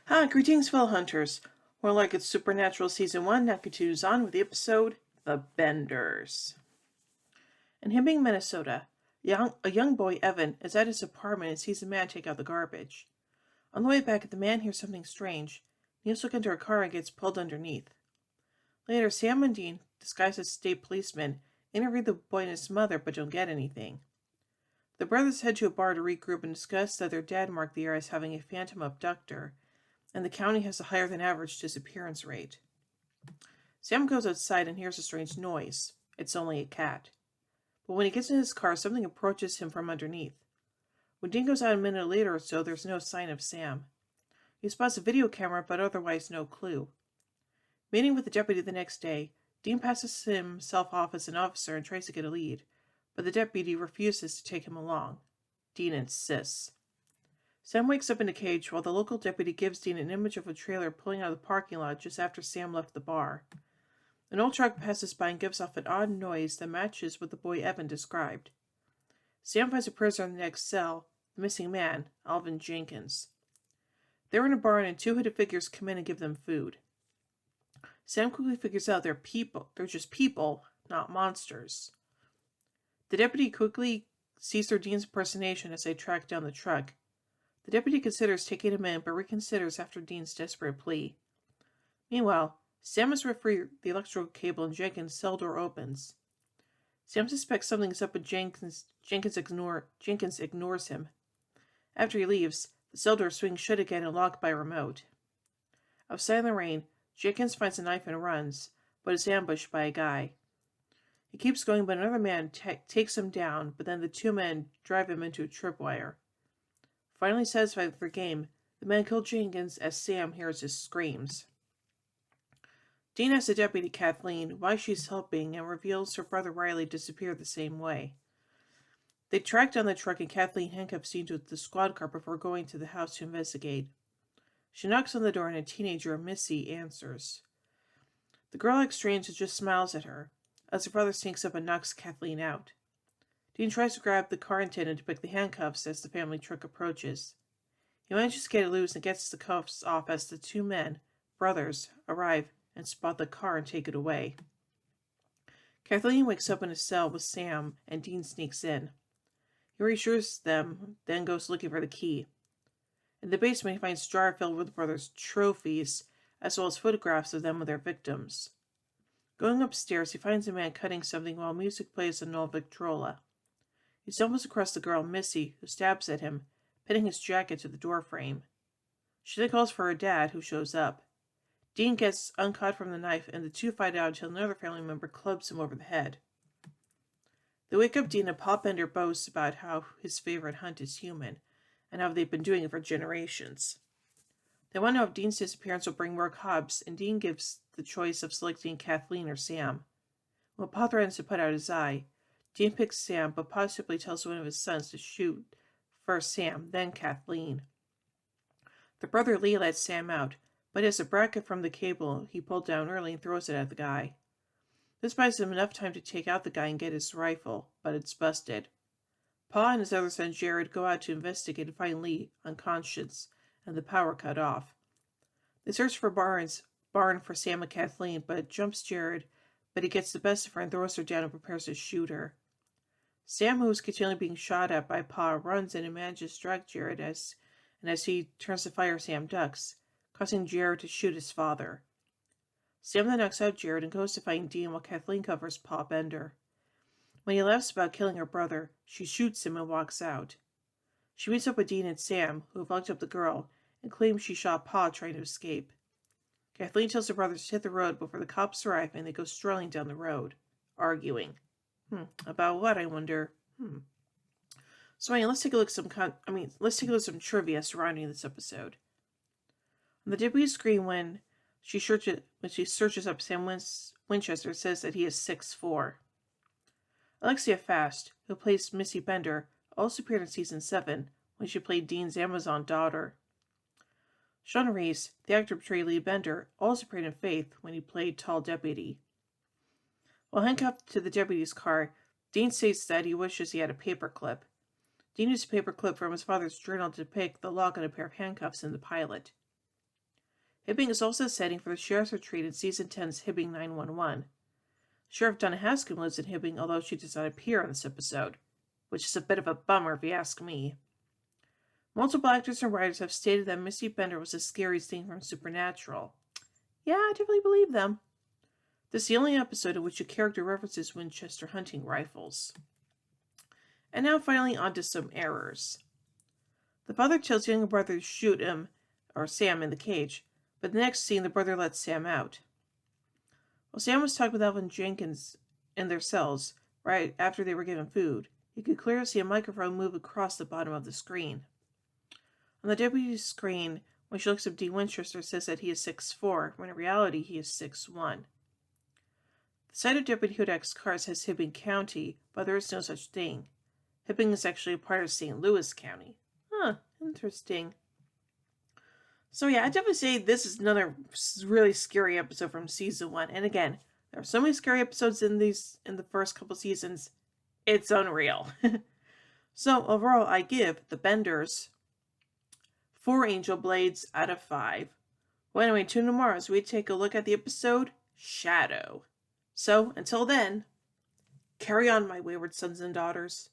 Hi, greetings, fellow hunters. More like it's Supernatural Season 1 now continues on with the episode The Benders. In Hibbing, Minnesota, a young boy, Evan, is at his apartment and sees a man take out the garbage. On the way back, the man hears something strange. Needs to look into a car and gets pulled underneath. Later, Sam and Dean, disguised as state policemen, interview the boy and his mother but don't get anything. The brothers head to a bar to regroup and discuss that their dad marked the area as having a phantom abductor, and the county has a higher than average disappearance rate. Sam goes outside and hears a strange noise. It's only a cat. But when he gets in his car, something approaches him from underneath. When Dean goes out a minute later or so, there's no sign of Sam. He spots a video camera, but otherwise no clue. Meeting with the deputy the next day, Dean passes himself off as an officer and tries to get a lead, but the deputy refuses to take him along. Dean insists. Sam wakes up in a cage while the local deputy gives Dean an image of a trailer pulling out of the parking lot just after Sam left the bar. An old truck passes by and gives off an odd noise that matches what the boy Evan described. Sam finds a prisoner in the next cell, the missing man, Alvin Jenkins. They're in a barn and two hooded figures come in and give them food. Sam quickly figures out they're people. They're just people, not monsters. The deputy quickly sees through Dean's impersonation as they track down the truck. The deputy considers taking him in, but reconsiders after Dean's desperate plea. Meanwhile, Sam must referee the electrical cable and Jenkins' cell door opens. Sam suspects something's up, but Jenkins ignores him. After he leaves, the cell door swings shut again and locked by a remote. Outside in the rain, Jenkins finds a knife and runs, but is ambushed by a guy. He keeps going, but another man takes him down, but then the two men drive him into a tripwire. Finally satisfied with their game, the men kill Jenkins as Sam hears his screams. Dean asks the deputy Kathleen why she's helping and reveals her brother Riley disappeared the same way. They track down the truck and Kathleen handcuffs Dean to the squad car before going to the house to investigate. She knocks on the door and a teenager, Missy, answers. The girl acts strange and just smiles at her, as her brother sneaks up and knocks Kathleen out. Dean tries to grab the car attendant to pick the handcuffs as the family truck approaches. He manages to get it loose and gets the cuffs off as the two men, brothers, arrive and spot the car and take it away. Kathleen wakes up in a cell with Sam and Dean sneaks in. He reassures them, then goes looking for the key. In the basement, he finds a jar filled with the brothers' trophies, as well as photographs of them with their victims. Going upstairs, he finds a man cutting something while music plays on old Victrola. He stumbles across the girl, Missy, who stabs at him, pinning his jacket to the doorframe. She then calls for her dad, who shows up. Dean gets uncaught from the knife, and the two fight out until another family member clubs him over the head. They wake up Dean, and Pa Bender boasts about how his favorite hunt is human, and how they've been doing it for generations. They want to know if Dean's disappearance will bring more cops, and Dean gives the choice of selecting Kathleen or Sam. When Pa threatens to put out his eye, Dean picks Sam, but Pa simply tells one of his sons to shoot first Sam, then Kathleen. The brother Lee lets Sam out, but has a bracket from the cable he pulled down early and throws it at the guy. This buys him enough time to take out the guy and get his rifle, but it's busted. Pa and his other son Jared go out to investigate and find Lee unconscious and the power cut off. They search for barn for Sam and Kathleen, but it jumps Jared, but he gets the best of her and throws her down and prepares to shoot her. Sam, who is continually being shot at by Pa, runs in and manages to strike Jared as he turns to fire, Sam ducks, causing Jared to shoot his father. Sam then knocks out Jared and goes to find Dean while Kathleen covers Pa Bender. When he laughs about killing her brother, she shoots him and walks out. She meets up with Dean and Sam, who have locked up the girl, and claims she shot Pa trying to escape. Kathleen tells her brothers to hit the road before the cops arrive, and they go strolling down the road, arguing. About what, I wonder? So anyway, let's take a look at some trivia surrounding this episode. On the debut screen, when she searches up Sam Winchester, it says that he is 6'4". Alexia Fast, who plays Missy Bender, also appeared in season 7 when she played Dean's Amazon daughter. Sean Reese, the actor portraying Lee Bender, also appeared in Faith when he played Tall Deputy. While handcuffed to the deputy's car, Dean states that he wishes he had a paperclip. Dean used a paperclip from his father's journal to depict the lock on a pair of handcuffs in the pilot. Hibbing is also the setting for the sheriff's retreat in Season 10's Hibbing 911. Sheriff Donna Haskins lives in Hibbing, although she does not appear on this episode, which is a bit of a bummer if you ask me. Multiple actors and writers have stated that Misty Bender was the scariest thing from Supernatural. Yeah, I definitely believe them. This is the only episode in which a character references Winchester hunting rifles. And now finally on to some errors. The father tells younger brother to shoot him, or Sam, in the cage, but the next scene the brother lets Sam out. While Sam was talking with Alvin Jenkins in their cells, right after they were given food, you could clearly see a microphone move across the bottom of the screen. On the deputy's screen, when she looks up Dean Winchester, it says that he is 6'4", when in reality he is 6'1". The site of Deputy Hudak's car says Hibbing County, but there is no such thing. Hibbing is actually a part of St. Louis County. Huh, interesting. So yeah, I'd definitely say this is another really scary episode from Season 1. And again, there are so many scary episodes in the first couple seasons. It's unreal. So overall, I give The Benders 4 Angel Blades out of 5. Well, anyway, tune in tomorrow as we take a look at the episode Shadow. So, until then, carry on, my wayward sons and daughters.